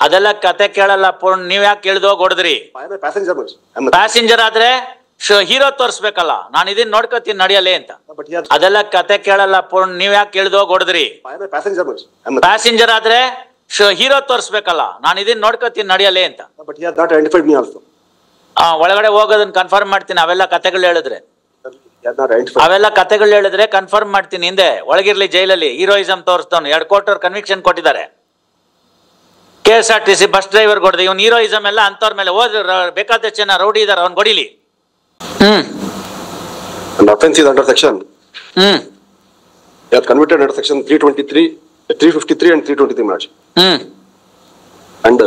ಅದೆಲ್ಲ ಕತೆ ಕೇಳಲ್ಲ ಪೂರ್ಣ. ನೀವ್ ಯಾಕೆ ಕೇಳ್ದೋಗಿ ಹೊಡೆದ್ರಿ? ಪ್ಯಾಸೆಂಜರ್ ಆದ್ರೆ ಹೀರೋ ತೋರಿಸ್ಬೇಕಲ್ಲ, ನಾನು ಇದನ್ನ ನೋಡ್ಕೋತೀನಿ ನಡೆಯಲೇ ಅಂತ. ಅದೆಲ್ಲ ಕತೆ ಕೇಳಲ್ಲ ಪೂರ್ಣ. ನೀವ್ ಯಾಕೆ ಕೇಳ್ದೋಗಿ ಹೊಡೆದ್ರಿ? ಪ್ಯಾಸೆಂಜರ್ ಆದ್ರೆ ಹೀರೋ ತೋರಿಸ್ಬೇಕಲ್ಲ, ನಾನು ಇದನ್ನ ನೋಡ್ಕೋತೀನಿ ನಡೆಯಲೇ ಅಂತ. ಒಳಗಡೆ ಹೋಗೋದನ್ನ ಕನ್ಫರ್ಮ್ ಮಾಡ್ತೀನಿ. ಅವೆಲ್ಲ ಕತೆಗಳು ಹೇಳಿದ್ರೆ ಕನ್ಫರ್ಮ್ ಮಾಡ್ತೀನಿ. ಹಿಂದೆ ಒಳಗಿರ್ಲಿ ಜೈಲಲ್ಲಿ ಹೀರೋಯಿಸಂ ತೋರಿಸ್ತವ್ನು. 2 ಕೋಟಿ ಅವ್ರು ಕನ್ವಿಕ್ಷನ್ ಕೊಟ್ಟಿದ್ದಾರೆ. KSRTC ಬಸ್ ಡ್ರೈವರ್ ಹೊಡೆದ ಇವ್ನು ಹೀರೋಯಿಸಂ ಎಲ್ಲ ಅಂತವ್ರ ಮೇಲೆ ಹೋದ್ರೆ ಬೇಕಾದಷ್ಟು ಜನ ರೌಡಿ ಇದಾರೆ, ಅವ್ನು ಹೊಡಿಲಿ. An offence is under section. They are convicted under section 323, 353 and 323 March. And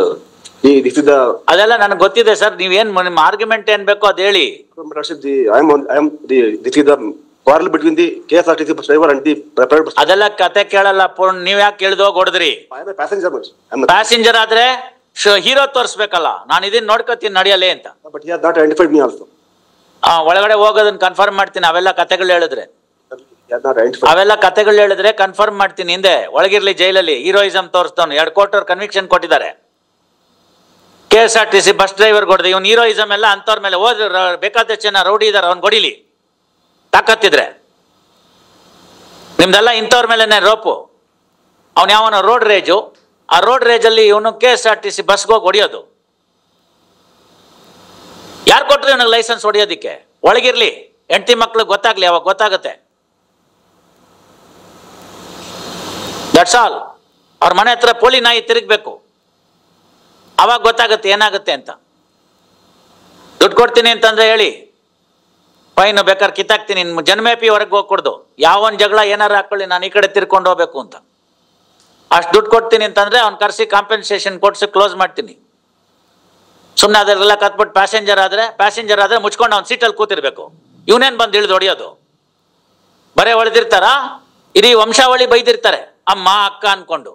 this is the. ಅದೆಲ್ಲ ನನಗೆ ಗೊತ್ತಿದೆ ಸರ್. ನೀವೇನ್ ನಿಮ್ಮ ಆರ್ಗ್ಯುಮೆಂಟ್ ಏನ್ ಬೇಕೋ ಅದ್ ಹೇಳಿ. This is the quarrel between the KSRTC bus driver and the private bus. ಅದೆಲ್ಲ ಕತೆ ಕೇಳಲ್ಲ ಪೂರ್ಣ. ನೀವ್ ಯಾಕೆ ಕೇಳ್ದೋಗಿ ಹೊಡೆದ್ರಿ? ಪ್ಯಾಸೆಂಜರ್ ಆದ್ರೆ ಹೀರೋ ತೋರಿಸ್ಬೇಕಲ್ಲ, ನಾನು ಇದನ್ನ ನೋಡ್ಕೋತೀನಿ ನಡೆಯಲೇ ಅಂತ. But he has not identified me also. ಒಳಗಡೆ ಹೋಗೋದನ್ನ ಕನ್ಫರ್ಮ್ ಮಾಡ್ತೀನಿ. ಅವೆಲ್ಲ ಕತೆಗಳು ಹೇಳಿದ್ರೆ ಕನ್ಫರ್ಮ್ ಮಾಡ್ತೀನಿ. ಹಿಂದೆ ಒಳಗಿರ್ಲಿ ಜೈಲಲ್ಲಿ ಹೀರೋಯಿಸಂ ತೋರಿಸ್ತವ್ನು. 2 ಕೋಟಿ ಅವ್ರು ಕನ್ವಿಕ್ಷನ್ ಕೊಟ್ಟಿದ್ದಾರೆ. KSRTC ಬಸ್ ಡ್ರೈವರ್ ಹೊಡೆದ ಇವ್ನು ಹೀರೋಯಿಸಂ ಎಲ್ಲ ಅಂತವ್ರ ಮೇಲೆ ಹೋದ್ರೆ ಬೇಕಾದಷ್ಟು ಜನ ರೌಡಿ ಇದಾರೆ, ಅವ್ನು ಹೊಡಿಲಿ ತಾಕತ್ತಿದ್ರೆ. ನಿಮ್ದೆಲ್ಲ ಇಂಥವ್ರ ಮೇಲೆನೆ ರೋಪು. ಅವ್ನು ಯಾವನ ರೋಡ್ ರೇಜು, ಆ ರೋಡ್ ರೇಜಲ್ಲಿ ಇವನು KSRTC ಬಸ್ಗೆ ಹೋಗಿ ಹೊಡಿಯೋದು. ಯಾರು ಕೊಟ್ರಿ ಇವನಿಗೆ ಲೈಸೆನ್ಸ್ ಹೊಡಿಯೋದಿಕ್ಕೆ? ಒಳಗಿರ್ಲಿ, ಹೆಂಡತಿ ಮಕ್ಳಿಗೆ ಗೊತ್ತಾಗ್ಲಿ, ಅವಾಗ ಗೊತ್ತಾಗುತ್ತೆ. That's all. ಅವ್ರ ಮನೆ ಹತ್ರ ಪೋಲಿ ನಾಯಿ ತಿರುಗಬೇಕು, ಅವಾಗ ಗೊತ್ತಾಗುತ್ತೆ ಏನಾಗುತ್ತೆ ಅಂತ. ದುಡ್ಡು ಕೊಡ್ತೀನಿ ಅಂತಂದ್ರೆ ಹೇಳಿ, ಫೈನ್ ಬೇಕಾದ್ರೆ ಕಿತ್ತಾಕ್ತೀನಿ. ಜನ್ಮೇಪಿ ಹೊರಗೆ ಹೋಗಿ ಕೊಡ್ದು ಯಾವನ್ ಜಗಳ ಏನಾರು ಹಾಕೊಳ್ಳಿ, ನಾನು ಈ ಕಡೆ ತಿರ್ಕೊಂಡು ಹೋಗ್ಬೇಕು ಅಂತ. ಅಷ್ಟು ದುಡ್ಡು ಕೊಡ್ತೀನಿ ಅಂತಂದ್ರೆ ಅವ್ನು ಕರೆಸಿ ಕಾಂಪೆನ್ಸೇಷನ್ ಕೊಡ್ಸಿ ಕ್ಲೋಸ್ ಮಾಡ್ತೀನಿ. ಸುಮ್ಮನೆ ಅದೆಲ್ಲ ಕತ್ಬಿಟ್ಟು ಪ್ಯಾಸೆಂಜರ್ ಆದ್ರೆ ಮುಚ್ಕೊಂಡು ಅವ್ನು ಸೀಟಲ್ಲಿ ಕೂತಿರ್ಬೇಕು. ಇವನೇನ್ ಬಂದು ಇಳಿದು ಹೊಡಿಯೋದು? ಬರೇ ಹೊಡೆದಿರ್ತಾರ, ಇಡೀ ವಂಶಾವಳಿ ಬೈದಿರ್ತಾರೆ ಅಮ್ಮ ಅಕ್ಕ ಅನ್ಕೊಂಡು.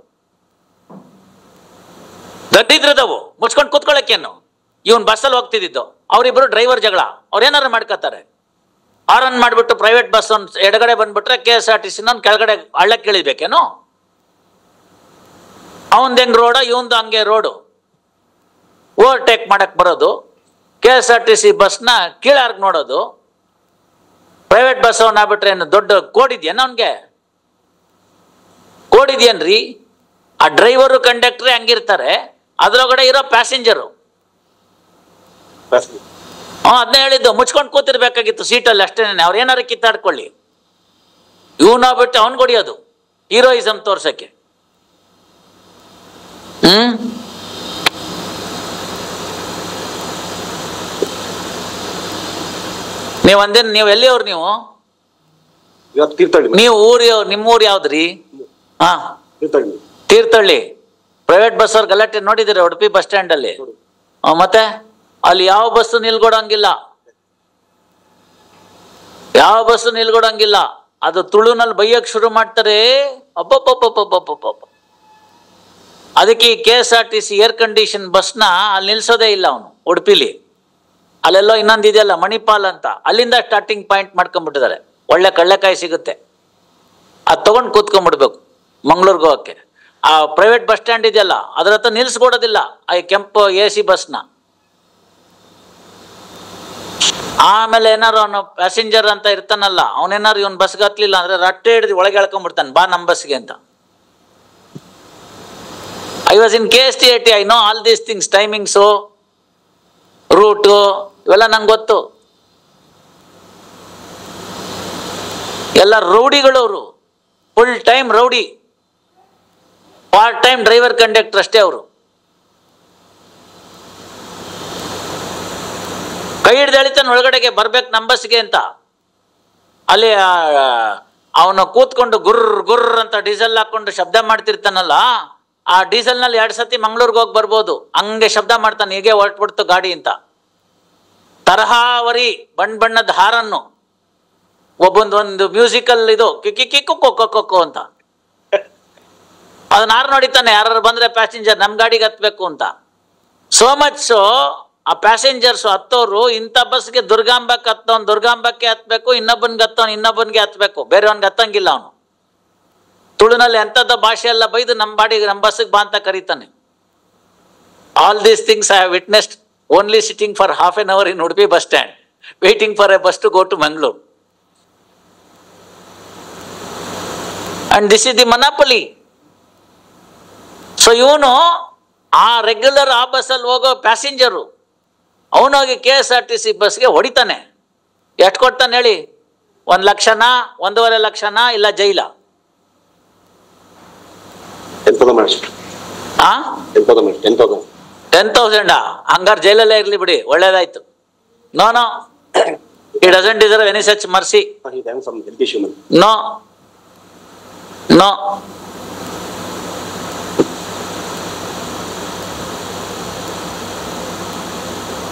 ದಡ್ಡಿದ್ರದವು ಮುಚ್ಕೊಂಡು ಕೂತ್ಕೊಳ್ಳೋಕ್ಕೇನು? ಇವನ್ ಬಸ್ಸಲ್ಲಿ ಹೋಗ್ತಿದ್ದು, ಅವರಿಬ್ರು ಡ್ರೈವರ್ ಜಗಳ, ಅವ್ರೇನಾರು ಮಾಡ್ಕೋತಾರೆ. ಆರನ್ ಮಾಡ್ಬಿಟ್ಟು ಪ್ರೈವೇಟ್ ಬಸ್ ಒಂದು ಎಡಗಡೆ ಬಂದ್ಬಿಟ್ರೆ KSRTC ಕೆಳಗಡೆ ಹಳ್ಳಕ್ಕೆ ಇಳಿಬೇಕೇನು? ಅವಂದ್ ಹೆಂಗ್ ರೋಡ, ಇವಂದು ಹಂಗೆ ರೋಡು. ಓವರ್ಟೇಕ್ ಮಾಡಕ್ ಬರೋದು, KSRTC ಬಸ್ನ ಕೀಳಾರ್ಗ್ ನೋಡೋದು. ಪ್ರೈವೇಟ್ ಬಸ್ ಅವನ್ನ ಆಗ್ಬಿಟ್ರೆ ಏನು ದೊಡ್ಡ ಕೋಡಿದ್ಯೇನ? ಅವನ್ಗೆ ಕೋಡಿದ್ಯೇನ್ರಿ? ಆ ಡ್ರೈವರು ಕಂಡಕ್ಟ್ರೇ ಹಂಗಿರ್ತಾರೆ, ಅದ್ರೊಳಗಡೆ ಇರೋ ಪ್ಯಾಸೆಂಜರು. ಅದನ್ನೇ ಹೇಳಿದ್ದು, ಮುಚ್ಕೊಂಡು ಕೂತಿರ್ಬೇಕಾಗಿತ್ತು ಸೀಟಲ್ಲಿ ಅಷ್ಟೇನೆ. ಅವ್ರು ಏನಾರು ಕಿತ್ತಾಡ್ಕೊಳ್ಳಿ, ಇವನಾಗ್ಬಿಟ್ಟು ಅವ್ನ್ ಹೊಡಿಯೋದು ಹೀರೋಯಿಸಂ ತೋರ್ಸಕ್ಕೆ. ನೀವು ಎಲ್ಲಿಯವ್ರು? ನೀವು ನಿಮ್ಮೂರು ಯಾವ್ದ್ರಿ? ತೀರ್ಥಹಳ್ಳಿ. ಪ್ರೈವೇಟ್ ಬಸ್ ಅವ್ರ ಗಲಾಟೆ ನೋಡಿದಿರ ಉಡುಪಿ ಬಸ್ ಸ್ಟ್ಯಾಂಡ್ ಅಲ್ಲಿ? ಮತ್ತೆ ಅಲ್ಲಿ ಯಾವ ಬಸ್ಸು ನಿಲ್ಗೊಡಂಗಿಲ್ಲ. ಅದು ತುಳುನಲ್ಲಿ ಬೈಯಕ್ ಶುರು ಮಾಡ್ತಾರೆ. ಅಬ್ಬಬ್ಬಬ್ಬಬ್ಬಬ್ಬಬ್ಬ. ಅದಕ್ಕೆ ಈ KSRTC ಏರ್ ಕಂಡೀಷನ್ ಬಸ್ನ ಅಲ್ಲಿ ನಿಲ್ಸೋದೇ ಇಲ್ಲ ಅವನು ಉಡುಪಿಲಿ. ಅಲ್ಲೆಲ್ಲೋ ಇನ್ನೊಂದು ಇದೆಯಲ್ಲ ಮಣಿಪಾಲ್ ಅಂತ, ಅಲ್ಲಿಂದ ಸ್ಟಾರ್ಟಿಂಗ್ ಪಾಯಿಂಟ್ ಮಾಡ್ಕೊಂಡ್ಬಿಟ್ಟಿದ್ದಾರೆ. ಒಳ್ಳೆ ಕಳ್ಳೆಕಾಯಿ ಸಿಗುತ್ತೆ, ಅದು ತಗೊಂಡು ಕೂತ್ಕೊಂಡ್ಬಿಡ್ಬೇಕು ಮಂಗ್ಳೂರ್ಗೆ ಹೋಗಕ್ಕೆ. ಆ ಪ್ರೈವೇಟ್ ಬಸ್ ಸ್ಟ್ಯಾಂಡ್ ಇದೆಯಲ್ಲ ಅದ್ರ ಹತ್ರ ನಿಲ್ಸ್ಕೊಡೋದಿಲ್ಲ ಆ ಕೆಂಪು AC ಬಸ್ನ. ಆಮೇಲೆ ಏನಾರು ಅವನು ಪ್ಯಾಸೆಂಜರ್ ಅಂತ ಇರ್ತಾನಲ್ಲ, ಅವನೇನಾರು ಇವನ್ ಬಸ್ಗೆ ಹತ್ಲಿಲ್ಲ ಅಂದ್ರೆ ರಟ್ಟೆ ಹಿಡಿದು ಒಳಗೆ ಎಳ್ಕೊಂಡ್ಬಿಡ್ತಾನೆ, ಬಾ ನಮ್ಮ ಬಸ್ಗೆ ಅಂತ. I was in KSTAT, I know all these things, timings, route, ಇವೆಲ್ಲ ನಂಗೆ ಗೊತ್ತು. ಎಲ್ಲ ರೌಡಿಗಳವರು, full time rowdy, part time driver conductor ಅಷ್ಟೇ ಅವರು. ಕೈ ಹಿಡ್ದು ಎಳಿತಾನೆ ಒಳಗಡೆಗೆ ಬರ್ಬೇಕು ನಮ್ಮ ಬಸ್ಗೆ ಅಂತ. ಅಲ್ಲಿ ಅವನು ಕೂತ್ಕೊಂಡು ಗುರ್ರ್ ಅಂತ ಡೀಸೆಲ್ ಹಾಕೊಂಡು ಶಬ್ದ ಮಾಡ್ತಿರ್ತಾನಲ್ಲ, ಆ ಡೀಸೆಲ್ ನಲ್ಲಿ 2 ಸತಿ ಮಂಗ್ಳೂರ್ಗೆ ಹೋಗಿ ಬರ್ಬೋದು, ಹಂಗೆ ಶಬ್ದ ಮಾಡ್ತಾನೆ. ಹೀಗೆ ಹೊರಟ್ಬಿಡ್ತು ಗಾಡಿ ಅಂತ. ತರಹಾವರಿ ಬಣ್ಣದ ಹಾರನ್ನು, ಒಂದು ಮ್ಯೂಸಿಕಲ್ ಇದು ಕಿಕ್ಕು ಕೊಕ್ಕೊ ಅಂತ ಅದನ್ನ ಹಾರು ನೋಡಿತಾನೆ. ಯಾರು ಬಂದ್ರೆ ಪ್ಯಾಸೆಂಜರ್ ನಮ್ಮ ಗಾಡಿಗೆ ಹತ್ಬೇಕು ಅಂತ. ಸೋ ಮಚ್ ಆ ಪ್ಯಾಸೆಂಜರ್ಸ್ ಹತ್ತೋರು ಇಂಥ ಬಸ್ಗೆ ದುರ್ಗಾಂಬಕ್ಕೆ ಹತ್ಬೇಕು, ಇನ್ನೊಬ್ಬನ್ಗೆ ಹತ್ಬೇಕು, ಬೇರೆಯವನ್ಗೆ ಹತ್ತಂಗಿಲ್ಲ ಅವನು. ತುಳುನಲ್ಲಿ ಎಂಥದ್ದು ಭಾಷೆ ಎಲ್ಲ ಬೈದು ನಮ್ಮ ಬಸ್ಸಿಗೆ ಬಾ ಅಂತ ಕರೀತಾನೆ. All these things I have witnessed only sitting for half an hour in Udupi bus stand, waiting for a bus to go to Mangalore. And this is the monopoly. So ಇವನು ಆ ರೆಗ್ಯುಲರ್ ಆ ಬಸ್ಸಲ್ಲಿ ಹೋಗೋ passenger ಅವನೋಗಿ KSRTC ಬಸ್ಗೆ ಹೊಡಿತಾನೆ. ಎಷ್ಟು ಕೊಡ್ತಾನೆ ಹೇಳಿ? 1 ಲಕ್ಷನಾ, 1.5 ಲಕ್ಷನಾ, ಇಲ್ಲ ಜೈಲ? 10,000 ಹಂಗಾರೆ ಜೈಲಲ್ಲೇ ಇರ್ಲಿ ಬಿಡಿ, ಒಳ್ಳೇದಾಯ್ತು. No no, he doesn't deserve any such mercy. No, no.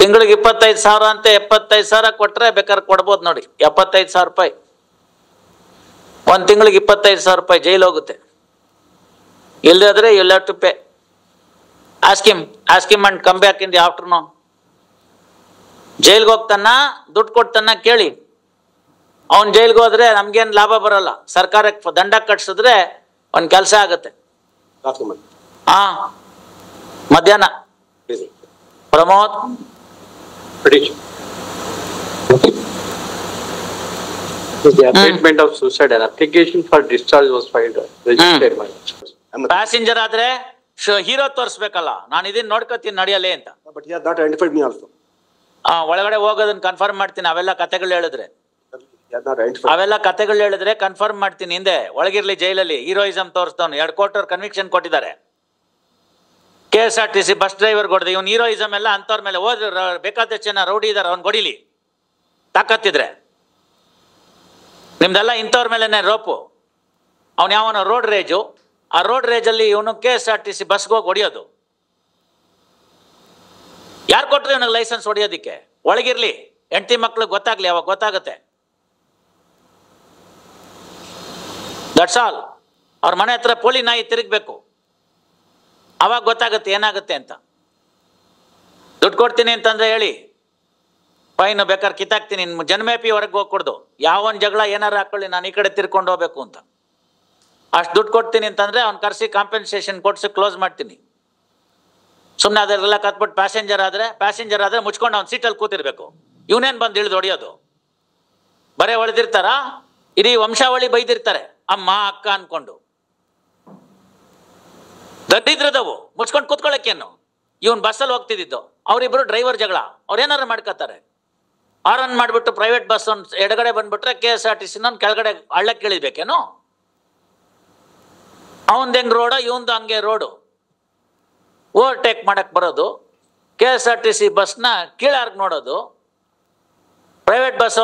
ತಿಂಗಳಿಗೆ 25,000 ಅಂತ 75,000 ಕೊಟ್ರೆ ಬೇಕಾದ್ರೆ ಕೊಡ್ಬೋದು ನೋಡಿ. 75,000 ರೂಪಾಯಿ ಒಂದು ತಿಂಗಳಿಗೆ 25,000 ರೂಪಾಯಿ ಜೈಲು ಹೋಗುತ್ತೆ. ಇಲ್ಲದಾದ್ರೆ you'll have to pay. Ask him and come back in the afternoon. ಜೈಲ್ಗೆ ಹೋಗ್ತಾನ, ದುಡ್ಡು ಕೊಡ್ತಾನ ಕೇಳಿ. ಅವನ್ ಜೈಲ್ಗೆ ಹೋದ್ರೆ ನಮ್ಗೇನ್ ಲಾಭ ಬರಲ್ಲ, ಸರ್ಕಾರಕ್ಕೆ ದಂಡ ಕಟ್ಸಿದ್ರೆ ಒಂದ್ ಕೆಲಸ ಆಗತ್ತೆ. ಹಾ, ಮಧ್ಯಾಹ್ನ Pramod. The abatement of suicide, an application for discharge was filed. Passenger ಆದ್ರೆ ಹೀರೋ ತೋರಿಸ್ಬೇಕಲ್ಲ, ನಾನು ಇದನ್ನ ನೋಡ್ಕೊತೀನಿ ನಡೆಯಲೇ ಅಂತ. But he has not identified me also. ಒಳಗಡೆ ಹೋಗೋದನ್ನ ಕನ್ಫರ್ಮ್ ಮಾಡ್ತೀನಿ. ಅವೆಲ್ಲ ಕತೆಗಳು ಹೇಳಿದ್ರೆ He has not identified. ಅವೆಲ್ಲ ಕತೆಗಳು ಹೇಳಿದ್ರೆ ಕನ್ಫರ್ಮ್ ಮಾಡ್ತೀನಿ. ಹಿಂದೆ ಒಳಗಿರ್ಲಿ ಜೈಲಲ್ಲಿ ಹೀರೋಯಿಸಮ್ ತೋರಿಸ್ದವನು 2 ಕೋಟಿ ಕನ್ವಿಕ್ಷನ್ ಕೊಟ್ಟಿದ್ದಾರೆ. KSRTC ಬಸ್ ಡ್ರೈವರ್ ಹೊಡೆದ ಇವನು ಹೀರೋಯಿಸಮ್ ಎಲ್ಲ ಅಂತವ್ರ ಮೇಲೆ ಹೋದ್ರೆ ಬೇಕಾದಷ್ಟು ಜನ ರೌಡಿ ಇದಾರೆ, ಅವ್ನು ಹೊಡಿಲಿ ತಾಕತ್ತಿದ್ರೆ. ನಿಮ್ದೆಲ್ಲ ಇಂಥವ್ರ ಮೇಲೆನೆ ರೋಪು. ಅವನು ಯಾವನ ರೋಡ್ ರೇಜು, ಆ ರೋಡ್ ರೇಜಲ್ಲಿ ಇವನು KSRTC ಬಸ್ಗೆ ಹೋಗಿ ಹೊಡಿಯೋದು. ಯಾರು ಕೊಟ್ರು ಇವನಿಗೆ ಲೈಸೆನ್ಸ್ ಹೊಡಿಯೋದಿಕ್ಕೆ? ಒಳಗಿರ್ಲಿ, ಹೆಂಡತಿ ಮಕ್ಳಿಗೆ ಗೊತ್ತಾಗ್ಲಿ, ಅವಾಗ ಗೊತ್ತಾಗುತ್ತೆ. That's all. ಅವ್ರ ಮನೆ ಹತ್ರ ಪೋಲಿ ನಾಯಿ ತಿರುಗಬೇಕು, ಅವಾಗ ಗೊತ್ತಾಗುತ್ತೆ ಏನಾಗುತ್ತೆ ಅಂತ. ದುಡ್ಡು ಕೊಡ್ತೀನಿ ಅಂತಂದ್ರೆ ಹೇಳಿ, ಫೈನ್ ಬೇಕಾದ್ರೆ ಕಿತ್ತಾಕ್ತೀನಿ, ಜನ್ಮೇಪಿ ಹೊರಗೆ ಹೋಗಿ ಕೊಡ್ದು. ಯಾವನ್ ಜಗಳ ಏನಾರು ಹಾಕೊಳ್ಳಿ, ನಾನು ಈ ಕಡೆ ತಿರ್ಕೊಂಡು ಹೋಗ್ಬೇಕು ಅಂತ. ಅಷ್ಟು ದುಡ್ಡು ಕೊಡ್ತೀನಿ ಅಂತಂದ್ರೆ ಅವ್ನು ಕರೆಸಿ ಕಾಂಪೆನ್ಸೇಷನ್ ಕೊಡ್ಸಿ ಕ್ಲೋಸ್ ಮಾಡ್ತೀನಿ. ಸುಮ್ಮನೆ ಅದರೆಲ್ಲ ಕತ್ಬಿಟ್ಟು ಪ್ಯಾಸೆಂಜರ್ ಆದ್ರೆ ಮುಚ್ಕೊಂಡು ಅವ್ನು ಸೀಟಲ್ಲಿ ಕೂತಿರ್ಬೇಕು. ಇವನೇನು ಬಂದು ಇಳಿದು ಹೊಡಿಯೋದು? ಬರೇ ಹೊಡೆದಿರ್ತಾರ, ಇಡೀ ವಂಶಾವಳಿ ಬೈದಿರ್ತಾರೆ ಅಮ್ಮ ಅಕ್ಕ ಅನ್ಕೊಂಡು. ದಡ್ಡಿದ್ರದವು ಮುಚ್ಕೊಂಡು ಕೂತ್ಕೊಳ್ಳೋಕ್ಕೇನು? ಇವನ್ ಬಸ್ಸಲ್ಲಿ ಹೋಗ್ತಿದ್ದು, ಅವರಿಬ್ರು ಡ್ರೈವರ್ ಜಗಳ, ಅವ್ರೇನಾರು ಮಾಡ್ಕೋತಾರೆ. ಆರನ್ ಮಾಡ್ಬಿಟ್ಟು ಪ್ರೈವೇಟ್ ಬಸ್ ಒಂದು ಎಡಗಡೆ ಬಂದ್ಬಿಟ್ರೆ KSRTC ಕೆಳಗಡೆ ಹಳ್ಳಕ್ಕೆ ಇಳಿಬೇಕೇನು? ಅವಂದು ಹೆಂಗ್ ರೋಡ, ಇವಂದು ಹಂಗೆ ರೋಡು. ಓವರ್ಟೇಕ್ ಮಾಡಕ್ ಬರೋದು, KSRTC ಬಸ್ನ ಕೀಳಾರ್ಗ್ ನೋಡೋದು, ಪ್ರೈವೇಟ್ ಬಸ್